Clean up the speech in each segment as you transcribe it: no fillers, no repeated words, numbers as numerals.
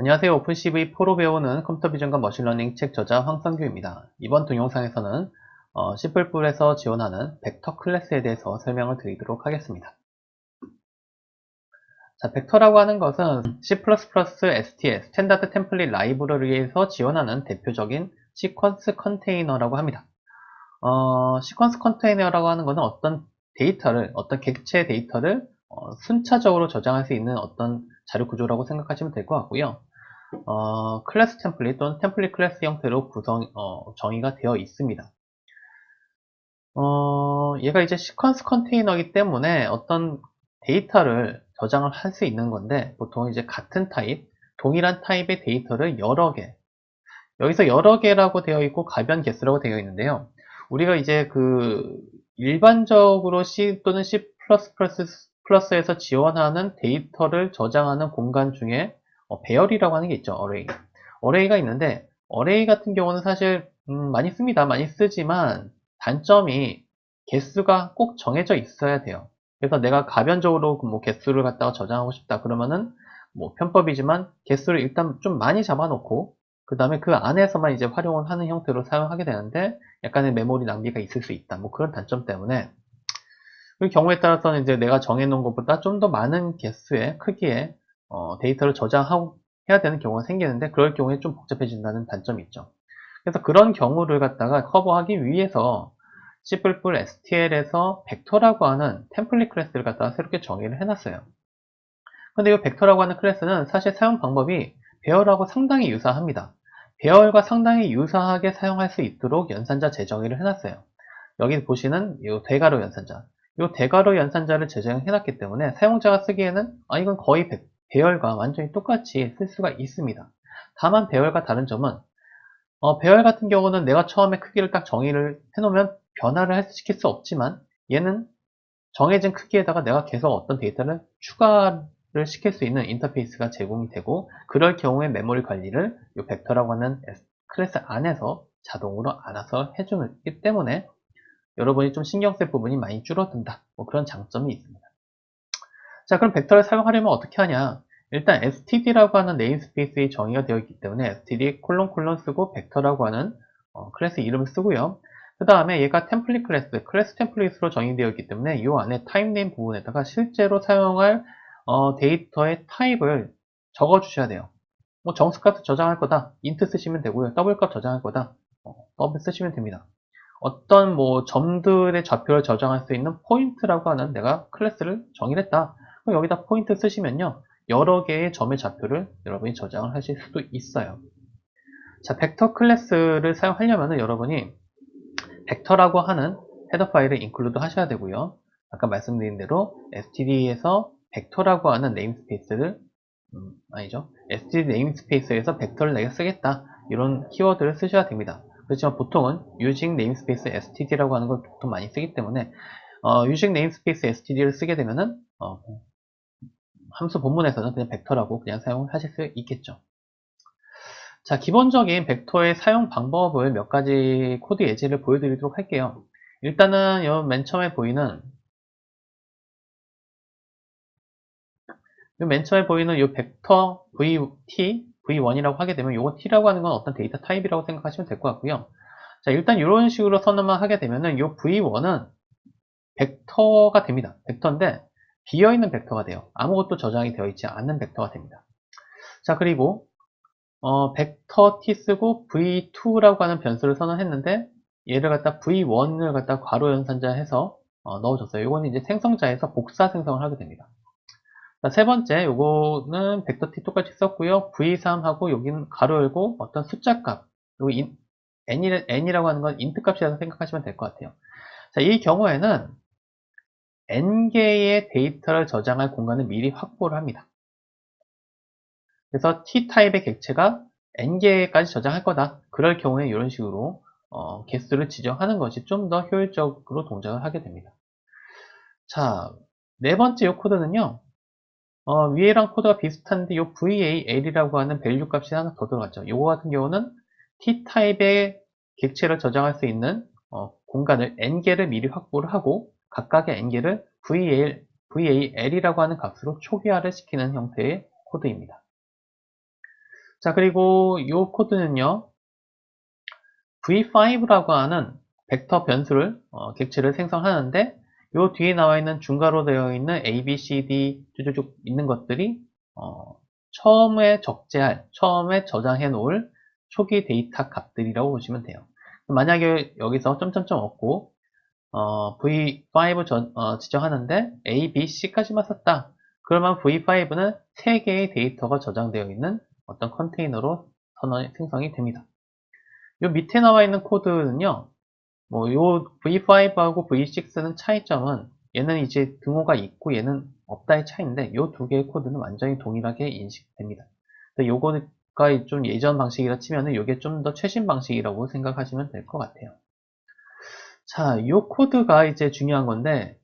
안녕하세요. 오픈CV 프로 배우는 컴퓨터 비전과 머신러닝 책 저자 황성규입니다. 이번 동영상에서는 C++에서 지원하는 벡터 클래스에 대해서 설명을 드리도록 하겠습니다. 자, 벡터라고 하는 것은 C++ STL, 스탠다드 템플릿 라이브러리에서 지원하는 대표적인 시퀀스 컨테이너라고 합니다. 시퀀스 컨테이너라고 하는 것은 어떤 데이터를, 어떤 객체 데이터를 순차적으로 저장할 수 있는 어떤 자료 구조라고 생각하시면 될 것 같고요. 클래스 템플릿 또는 템플릿 클래스 형태로 정의가 되어 있습니다. 얘가 이제 시퀀스 컨테이너이기 때문에 어떤 데이터를 저장을 할 수 있는 건데, 보통 이제 같은 타입, 동일한 타입의 데이터를 여러 개, 여기서 여러 개라고 되어 있고 가변 개수라고 되어 있는데요. 우리가 이제 일반적으로 C 또는 C++에서 지원하는 데이터를 저장하는 공간 중에 배열이라고 하는 게 있죠. 어레이. 어레이가 있는데 어레이 같은 경우는 사실 많이 씁니다. 많이 쓰지만 단점이 개수가 꼭 정해져 있어야 돼요. 그래서 내가 가변적으로 뭐 개수를 갖다가 저장하고 싶다 그러면은 뭐 편법이지만 개수를 일단 좀 많이 잡아놓고 그 다음에 그 안에서만 이제 활용을 하는 형태로 사용하게 되는데 약간의 메모리 낭비가 있을 수 있다. 뭐 그런 단점 때문에 그 경우에 따라서는 이제 내가 정해놓은 것보다 좀 더 많은 개수의 크기의 데이터를 저장하고 해야 되는 경우가 생기는데 그럴 경우에 좀 복잡해진다는 단점이 있죠. 그래서 그런 경우를 갖다가 커버하기 위해서 C++ STL에서 벡터라고 하는 템플릿 클래스를 갖다가 새롭게 정의를 해놨어요. 근데 이 벡터라고 하는 클래스는 사실 사용 방법이 배열하고 상당히 유사합니다. 배열과 상당히 유사하게 사용할 수 있도록 연산자 재정의를 해놨어요. 여기 보시는 이 대괄호 연산자. 이 대괄호 연산자를 재정해놨기 때문에 사용자가 쓰기에는 이건 거의 배열과 완전히 똑같이 쓸 수가 있습니다. 다만 배열과 다른 점은 배열 같은 경우는 내가 처음에 크기를 딱 정의를 해놓으면 변화를 시킬 수 없지만 얘는 정해진 크기에다가 내가 계속 어떤 데이터를 추가를 시킬 수 있는 인터페이스가 제공이 되고 그럴 경우에 메모리 관리를 이 벡터라고 하는 클래스 안에서 자동으로 알아서 해주기 때문에 여러분이 좀 신경 쓸 부분이 많이 줄어든다. 뭐 그런 장점이 있습니다. 자, 그럼 벡터를 사용하려면 어떻게 하냐? 일단 std라고 하는 네임스페이스의 정의가 되어 있기 때문에 std 콜론 쓰고 벡터라고 하는 클래스 이름을 쓰고요. 그 다음에 얘가 템플릿 클래스 템플릿으로 정의되어 있기 때문에 이 안에 타입네임 부분에다가 실제로 사용할 데이터의 타입을 적어 주셔야 돼요. 뭐 정수값 저장할 거다. int 쓰시면 되고요. 더블값 저장할 거다. 더블 쓰시면 됩니다. 어떤 뭐 점들의 좌표를 저장할 수 있는 포인트라고 하는 내가 클래스를 정의를 했다. 그럼 여기다 포인트 쓰시면요. 여러 개의 점의 좌표를 여러분이 저장을 하실 수도 있어요. 자, 벡터 클래스를 사용하려면 여러분이 벡터라고 하는 헤더 파일을 인클루드 하셔야 되고요. 아까 말씀드린 대로 std에서 벡터라고 하는 네임스페이스를 아니죠. std 네임스페이스에서 벡터를 내가 쓰겠다. 이런 키워드를 쓰셔야 됩니다. 그렇지만 보통은 using namespace std라고 하는 걸 보통 많이 쓰기 때문에 using namespace std를 쓰게 되면은 함수 본문에서는 그냥 벡터라고 그냥 사용을 하실 수 있겠죠. 자, 기본적인 벡터의 사용 방법을 몇 가지 코드 예제를 보여드리도록 할게요. 일단은 맨 처음에 보이는 이 벡터 vt, v1이라고 하게 되면 요거 t라고 하는 건 어떤 데이터 타입이라고 생각하시면 될 것 같고요. 자, 일단 이런 식으로 선언만 하게 되면은 이 v1은 벡터가 됩니다. 벡터인데 비어있는 벡터가 돼요. 아무것도 저장이 되어 있지 않는 벡터가 됩니다. 자, 그리고 벡터 t 쓰고 v2라고 하는 변수를 선언했는데 얘를 갖다 v1을 갖다 괄호 연산자 해서 넣어줬어요. 이거는 이제 생성자에서 복사 생성을 하게 됩니다. 자, 세 번째, 요거는 벡터 t 똑같이 썼고요. v3하고 여기는 가로 열고 어떤 숫자 값, 여기 n이라고 하는 건 int 값이라고 생각하시면 될 것 같아요. 자, 이 경우에는 n개의 데이터를 저장할 공간을 미리 확보를 합니다. 그래서 T타입의 객체가 n개까지 저장할 거다. 그럴 경우에 이런 식으로 개수를 지정하는 것이 좀 더 효율적으로 동작을 하게 됩니다. 자, 네 번째 이 코드는요. 위에랑 코드가 비슷한데 이 VAL이라고 하는 밸류 값이 하나 더 들어갔죠. 이거 같은 경우는 T타입의 객체를 저장할 수 있는 공간을 n개를 미리 확보를 하고 각각의 n개를 VAL이라고 하는 값으로 초기화를 시키는 형태의 코드입니다. 자, 그리고 이 코드는요, v5라고 하는 벡터 변수를, 객체를 생성하는데, 요 뒤에 나와 있는 중괄호 되어 있는 a, b, c, d 쭉쭉 있는 것들이, 처음에 저장해 놓을 초기 데이터 값들이라고 보시면 돼요. 만약에 여기서 점점점 없고, v5 지정하는데 a, b, c까지만 썼다. 그러면 v5는 3개의 데이터가 저장되어 있는 어떤 컨테이너로 생성이 됩니다. 요 밑에 나와 있는 코드는요, 요 V5하고 V6는 차이점은 얘는 이제 등호가 있고 얘는 없다의 차이인데 요 두 개의 코드는 완전히 동일하게 인식됩니다. 요거가 좀 예전 방식이라 치면은 요게 좀 더 최신 방식이라고 생각하시면 될 것 같아요. 자, 요 코드가 이제 중요한 건데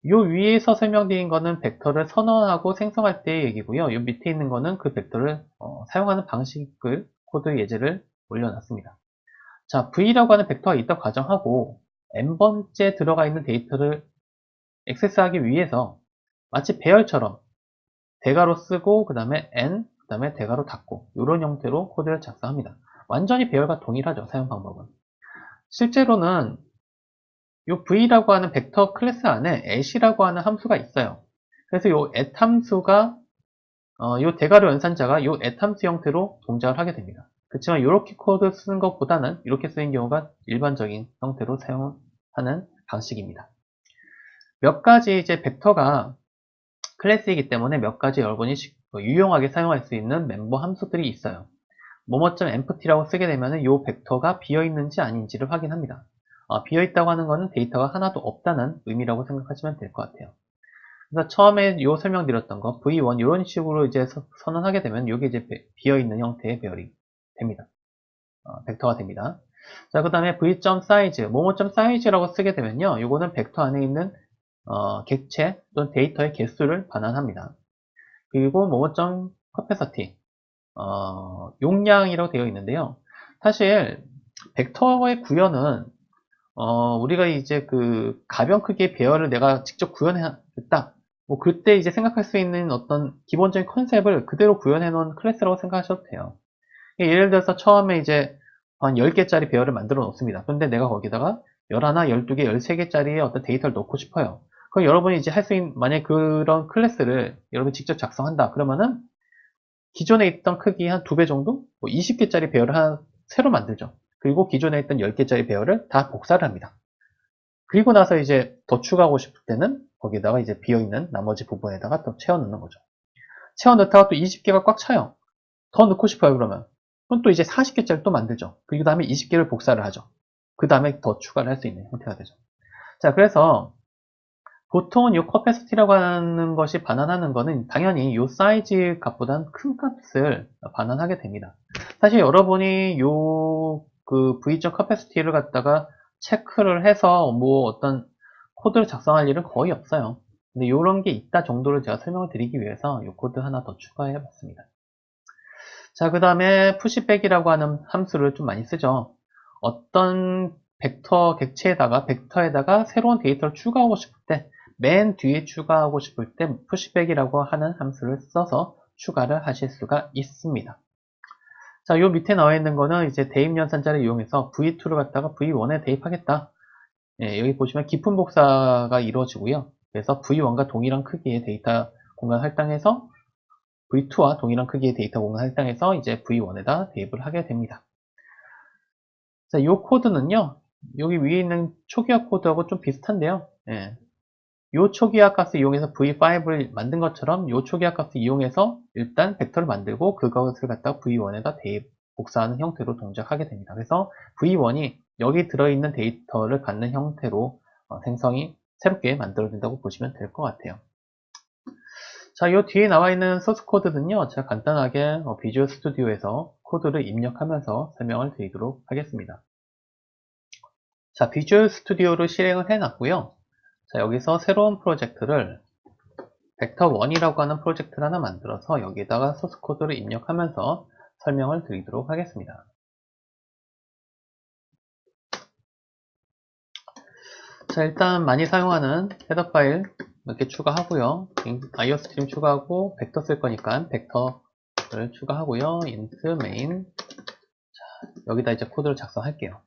요 위에서 설명드린 거는 벡터를 선언하고 생성할 때의 얘기고요. 요 밑에 있는 거는 그 벡터를 사용하는 방식을 코드 예제를 올려놨습니다. 자, V라고 하는 벡터가 있다 가정하고 n번째 들어가 있는 데이터를 액세스하기 위해서 마치 배열처럼 대괄호 쓰고 그 다음에 n 그 다음에 대괄호 닫고 이런 형태로 코드를 작성합니다. 완전히 배열과 동일하죠. 사용 방법은. 실제로는 이 V라고 하는 벡터 클래스 안에 at이라고 하는 함수가 있어요. 그래서 이 at 함수가 이 대괄호 연산자가 이 at 함수 형태로 동작을 하게 됩니다. 그렇지만 이렇게 코드 쓰는 것보다는 이렇게 쓰는 경우가 일반적인 형태로 사용하는 방식입니다. 몇 가지 이제 벡터가 클래스이기 때문에 몇 가지 여러분이 유용하게 사용할 수 있는 멤버 함수들이 있어요. 뭐뭐.empty라고 쓰게 되면 이 벡터가 비어있는지 아닌지를 확인합니다. 비어있다고 하는 것은 데이터가 하나도 없다는 의미라고 생각하시면 될 것 같아요. 그래서 처음에 요 설명드렸던 거 V1 이런 식으로 이제 선언하게 되면 이게 이제 비어있는 형태의 배열이 됩니다. 벡터가 됩니다. 자, 그 다음에 v.size, 뭐뭐.size라고 쓰게 되면요. 요거는 벡터 안에 있는 객체 또는 데이터의 개수를 반환합니다. 그리고 뭐뭐.capacity, 용량이라고 되어 있는데요. 사실 벡터의 구현은 우리가 이제 그 가변 크기의 배열을 내가 직접 구현했다. 뭐 그때 이제 생각할 수 있는 어떤 기본적인 컨셉을 그대로 구현해 놓은 클래스라고 생각하셔도 돼요. 예를 들어서 처음에 이제 한 10개짜리 배열을 만들어 놓습니다. 근데 내가 거기다가 11, 12개, 13개짜리의 어떤 데이터를 넣고 싶어요. 그럼 여러분이 이제 할 수 있는, 만약 그런 클래스를 여러분이 직접 작성한다. 그러면은 기존에 있던 크기 한 2배 정도? 20개짜리 배열을 새로 만들죠. 그리고 기존에 있던 10개짜리 배열을 다 복사를 합니다. 그리고 나서 이제 더 추가하고 싶을 때는 거기다가 이제 비어있는 나머지 부분에다가 또 채워 넣는 거죠. 채워 넣다가 또 20개가 꽉 차요. 더 넣고 싶어요, 그러면. 그럼 또 이제 40개짜리 또 만들죠. 그 다음에 20개를 복사를 하죠. 그 다음에 더 추가를 할 수 있는 형태가 되죠. 자, 그래서 보통은 이 capacity라고 하는 것이 반환하는 것은 당연히 이 사이즈 값보다는 큰 값을 반환하게 됩니다. 사실 여러분이 그 v.capacity를 갖다가 체크를 해서 뭐 어떤 코드를 작성할 일은 거의 없어요. 근데 이런 게 있다 정도를 제가 설명을 드리기 위해서 이 코드 하나 더 추가해 봤습니다. 자, 그 다음에 pushback이라고 하는 함수를 좀 많이 쓰죠. 어떤 벡터에다가 새로운 데이터를 추가하고 싶을 때, 맨 뒤에 추가하고 싶을 때 pushback이라고 하는 함수를 써서 추가를 하실 수가 있습니다. 자, 요 밑에 나와 있는 거는 이제 대입 연산자를 이용해서 v2를 갖다가 v1에 대입하겠다. 예, 여기 보시면 깊은 복사가 이루어지고요. 그래서 v1과 동일한 크기의 데이터 공간 할당해서 v2와 동일한 크기의 데이터 공간 할당해서 이제 v1에다 대입을 하게 됩니다. 자, 이 코드는요, 여기 위에 있는 초기화 코드하고 좀 비슷한데요. 예. 이 초기화 값을 이용해서 v5를 만든 것처럼 이 초기화 값을 이용해서 일단 벡터를 만들고 그것을 갖다가 v1에다 대입, 복사하는 형태로 동작하게 됩니다. 그래서 v1이 여기 들어있는 데이터를 갖는 형태로 생성이 새롭게 만들어진다고 보시면 될 것 같아요. 자, 이 뒤에 나와 있는 소스 코드는요, 제가 간단하게 비주얼 스튜디오에서 코드를 입력하면서 설명을 드리도록 하겠습니다. 자, 비주얼 스튜디오를 실행을 해놨고요. 자, 여기서 새로운 프로젝트를 벡터1이라고 하는 프로젝트를 하나 만들어서 여기에다가 소스 코드를 입력하면서 설명을 드리도록 하겠습니다. 자, 일단 많이 사용하는 헤더 파일 몇 개 추가하고요. IO스트림 추가하고 벡터 쓸 거니까 벡터 를 추가하고요. int main. 여기다 이제 코드를 작성할게요.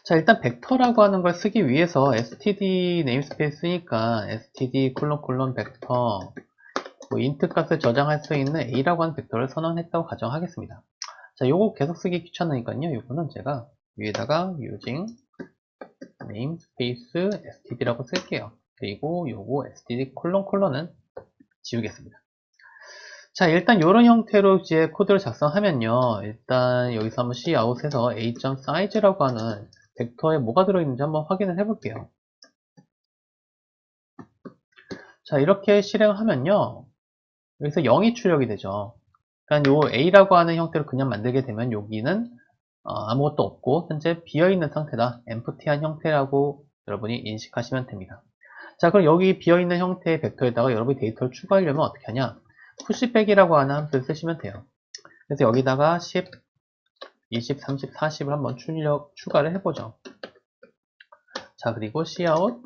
자, 일단 벡터라고 하는 걸 쓰기 위해서 std 네임스페이스 쓰니까 std 벡터 뭐 int 값을 저장할 수 있는 a라고 하는 벡터를 선언했다고 가정하겠습니다. 자, 요거 계속 쓰기 귀찮으니까요. 요거는 제가 위에다가 using namespace std라고 쓸게요. 그리고 요거 std 은 지우겠습니다. 자, 일단 이런 형태로 이제 코드를 작성하면요. 일단 여기서 한번 cout에서 a.size라고 하는 벡터에 뭐가 들어있는지 한번 확인을 해볼게요. 자, 이렇게 실행을 하면요. 여기서 0이 출력이 되죠. 그러니까 요 a라고 하는 형태로 그냥 만들게 되면 여기는 아무것도 없고 현재 비어있는 상태다. empty한 형태라고 여러분이 인식하시면 됩니다. 자, 그럼 여기 비어있는 형태의 벡터에다가 여러분이 데이터를 추가하려면 어떻게 하냐? pushback이라고 하는 함수를 쓰시면 돼요. 그래서 여기다가 10, 20, 30, 40을 한번 추가를 해보죠. 자, 그리고 cout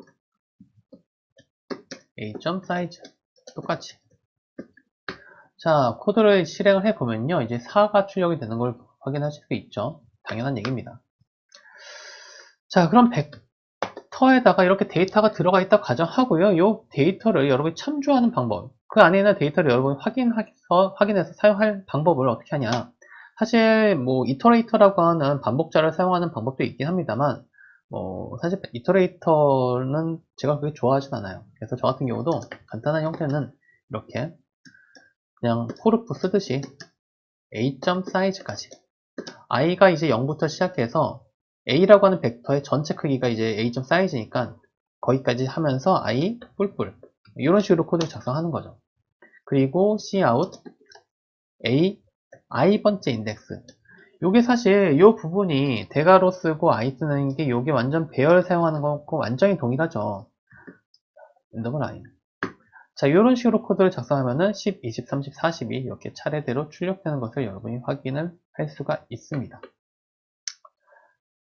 a.size 똑같이. 자, 코드를 실행을 해보면요. 이제 4가 출력이 되는 걸 확인하실 수 있죠. 당연한 얘기입니다. 자, 그럼 벡터에다가 이렇게 데이터가 들어가 있다고 가정하고요. 이 데이터를 여러분이 참조하는 방법, 그 안에 있는 데이터를 여러분이 확인해서 사용할 방법을 어떻게 하냐. 사실 뭐 이터레이터라고 하는 반복자를 사용하는 방법도 있긴 합니다만 사실 이터레이터는 제가 그렇게 좋아하진 않아요. 그래서 저 같은 경우도 간단한 형태는 이렇게 그냥 포르프 쓰듯이 a.size까지 i가 이제 0부터 시작해서 a라고 하는 벡터의 전체 크기가 이제 a.size니까 거기까지 하면서 i 뿔뿔 이런 식으로 코드를 작성하는 거죠. 그리고 cout i번째 인덱스. 요게 사실 요 부분이 대괄호 쓰고 i 쓰는 게 요게 완전 배열 사용하는 거고 완전히 동일하죠. 엔더블 i. 자, 이런 식으로 코드를 작성하면은 10, 20, 30, 40이 이렇게 차례대로 출력되는 것을 여러분이 확인을 할 수가 있습니다.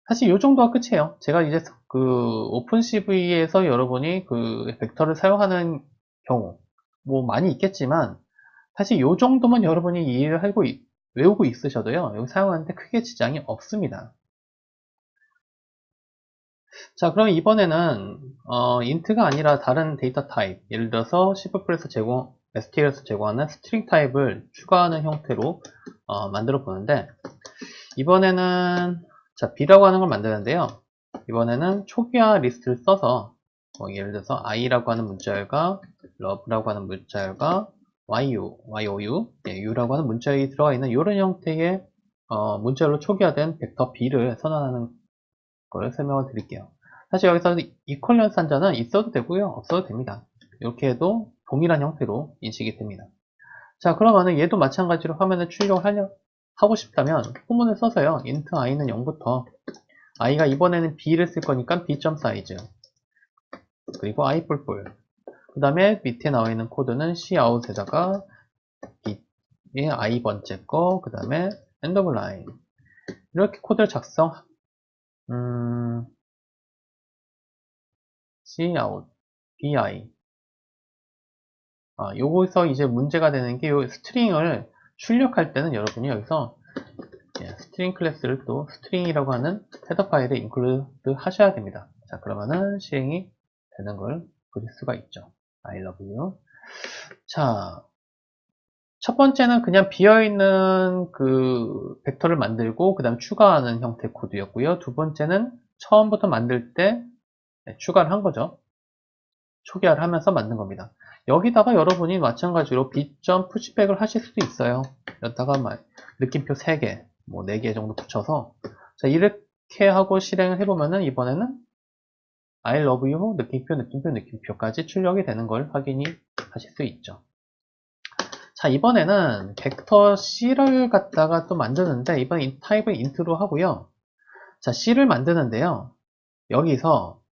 사실 이 정도가 끝이에요. 제가 이제 그 오픈CV에서 여러분이 그 벡터를 사용하는 경우 뭐 많이 있겠지만 사실 이 정도만 여러분이 이해를 하고 외우고 있으셔도요. 여기 사용하는데 크게 지장이 없습니다. 자, 그럼 이번에는 int가 아니라 다른 데이터 타입, 예를 들어서 C++에서 STL에서 제공하는 스트링 타입을 추가하는 형태로 만들어 보는데 이번에는 자, B라고 하는 걸 만드는데요. 이번에는 초기화 리스트를 써서 예를 들어서 i라고 하는 문자열과 love라고 하는 문자열과 you, u라고 하는 문자열이 들어가 있는 이런 형태의 문자열로 초기화된 벡터 B를 선언하는 걸 설명을 드릴게요. 사실 여기서 이퀄런스 한자는 있어도 되고요, 없어도 됩니다. 이렇게 해도 동일한 형태로 인식이 됩니다. 자, 그러면은 얘도 마찬가지로 화면에 출력을 하고 싶다면 포문을 써서요. int i는 0부터 i가 이번에는 b를 쓸 거니까 b.size 그리고 i 뿔뿔 그 다음에 밑에 나와 있는 코드는 cout에다가 b의 i 번째 거 그 다음에 엔더블 라인 이렇게 코드를 cout bi 요거에서 이제 문제가 되는 게 요 스트링을 출력할 때는 여러분이 여기서 스트링 클래스를 또 스트링이라고 하는 헤더 파일에 인클루드 하셔야 됩니다. 자, 그러면은 실행이 되는 걸 보실 수가 있죠. I love you. 자, 첫 번째는 그냥 비어있는 그 벡터를 만들고 그 다음 추가하는 형태 코드였고요. 두 번째는 처음부터 만들 때 추가를 한 거죠. 초기화를 하면서 만든 겁니다. 여기다가 여러분이 마찬가지로 b.pushback을 하실 수도 있어요. 여기다가 느낌표 3개, 뭐 4개 정도 붙여서 자, 이렇게 하고 실행을 해보면은 이번에는 I love you 느낌표까지 출력이 되는 걸 확인이 하실 수 있죠. 자, 이번에는 벡터 C를 갖다가 또 만드는데 이번 타입을 int로 하고요. 자, C를 만드는데요. 여기서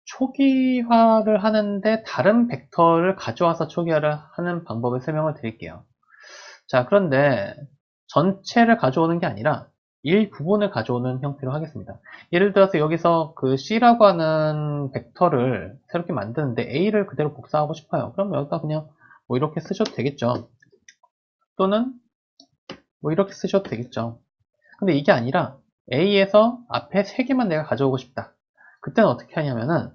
초기화를 하는데 다른 벡터를 가져와서 초기화를 하는 방법을 설명을 드릴게요. 자, 그런데 전체를 가져오는 게 아니라 일부분을 가져오는 형태로 하겠습니다. 예를 들어서 여기서 그 C라고 하는 벡터를 새롭게 만드는데 A를 그대로 복사하고 싶어요. 그럼 여기다 그냥 뭐 이렇게 쓰셔도 되겠죠. 또는 뭐 이렇게 쓰셔도 되겠죠. 근데 이게 아니라 A에서 앞에 3개만 내가 가져오고 싶다. 그때는 어떻게 하냐면은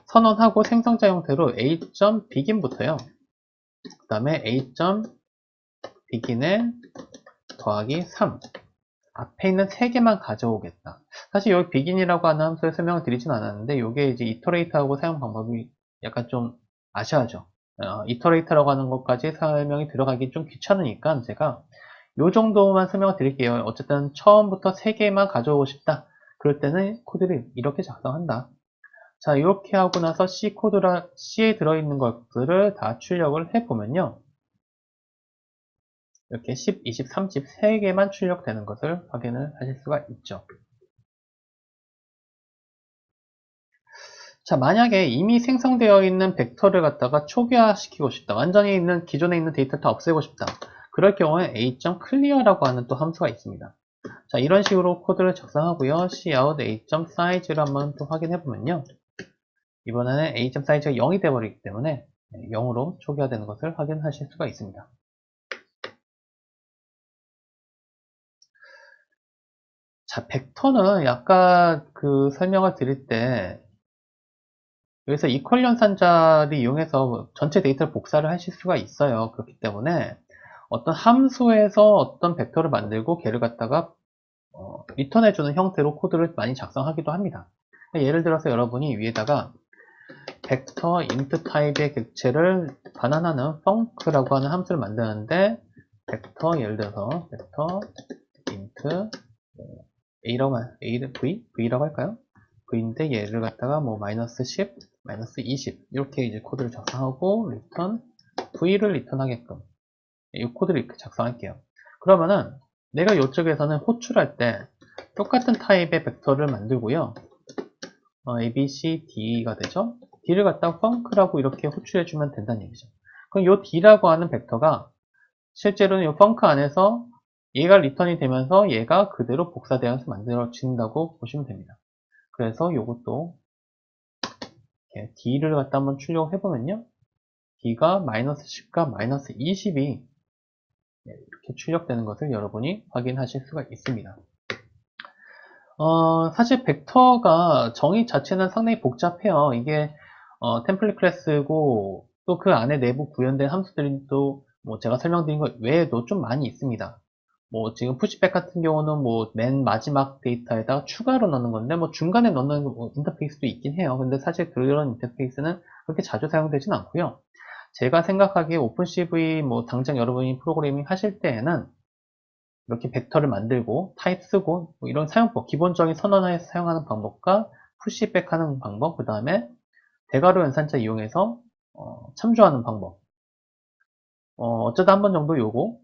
선언하고 생성자 형태로 A.begin부터요. 그 다음에 A.begin에 더하기 3. 앞에 있는 3개만 가져오겠다. 사실 여기 begin이라고 하는 함수에 설명을 드리진 않았는데, 이게 이제 iterate하고 사용 방법이 약간 좀 아셔야죠. iterate라고 하는 것까지 설명이 들어가기 좀 귀찮으니까 제가 요 정도만 설명을 드릴게요. 어쨌든 처음부터 3개만 가져오고 싶다. 그럴 때는 코드를 이렇게 작성한다. 자, 이렇게 하고 나서 C에 들어있는 것들을 다 출력을 해보면요. 이렇게 10, 20, 30, 3개만 출력되는 것을 확인을 하실 수가 있죠. 자, 만약에 이미 생성되어 있는 벡터를 갖다가 초기화시키고 싶다. 완전히 기존에 있는 데이터를 다 없애고 싶다. 그럴 경우에 a.clear라고 하는 또 함수가 있습니다. 자, 이런 식으로 코드를 작성하고요. cout a.size를 한번 또 확인해 보면요. 이번에는 a.size가 0이 되어버리기 때문에 0으로 초기화되는 것을 확인하실 수가 있습니다. 자, 벡터는 아까 그 설명을 드릴 때 여기서 이퀄 연산자를 이용해서 전체 데이터를 복사를 하실 수가 있어요. 그렇기 때문에 어떤 함수에서 어떤 벡터를 만들고 걔를 갖다가 리턴해주는 형태로 코드를 많이 작성하기도 합니다. 예를 들어서 여러분이 위에다가 벡터 int 타입의 객체를 반환하는 func라고 하는 함수를 만드는데 벡터 예를 들어서 벡터 int V라고 할까요? V인데 얘를 갖다가 뭐 마이너스 10, 마이너스 20 이렇게 이제 코드를 작성하고 리턴 V를 리턴하게끔 이 코드를 이렇게 작성할게요. 그러면은 내가 이쪽에서는 호출할 때 똑같은 타입의 벡터를 만들고요. A, B, C, D가 되죠. D를 갖다가 func라고 이렇게 호출해주면 된다는 얘기죠. 그럼 이 D라고 하는 벡터가 실제로는 이 func 안에서 얘가 리턴이 되면서 얘가 그대로 복사되어서 만들어진다고 보시면 됩니다. 그래서 이것도 D를 갖다 한번 출력을 해보면요. D가 마이너스 10과 마이너스 20이 이렇게 출력되는 것을 여러분이 확인하실 수가 있습니다. 사실 벡터가 정의 자체는 상당히 복잡해요. 이게 템플릿 클래스고 또 그 안에 내부 구현된 함수들이 또 뭐 제가 설명드린 것 외에도 좀 많이 있습니다. 뭐 지금 푸시백 같은 경우는 뭐 맨 마지막 데이터에다가 추가로 넣는 건데 뭐 중간에 넣는 뭐 인터페이스도 있긴 해요. 근데 사실 그런 인터페이스는 그렇게 자주 사용되진 않고요. 제가 생각하기에 오픈CV 뭐 당장 여러분이 프로그래밍 하실 때에는 이렇게 벡터를 만들고 타입 쓰고 뭐 이런 사용법, 기본적인 선언하에서 사용하는 방법과 푸시백 하는 방법, 그 다음에 대괄호 연산자 이용해서 참조하는 방법, 어쩌다 한 번 정도 요거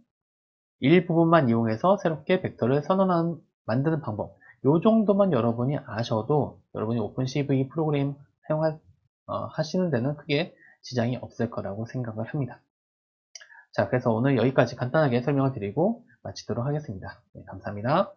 일부분만 이용해서 새롭게 벡터를 만드는 방법, 요 정도만 여러분이 아셔도 여러분이 오픈CV 프로그램 하시는 데는 크게 지장이 없을 거라고 생각을 합니다. 자, 그래서 오늘 여기까지 간단하게 설명을 드리고 마치도록 하겠습니다. 네, 감사합니다.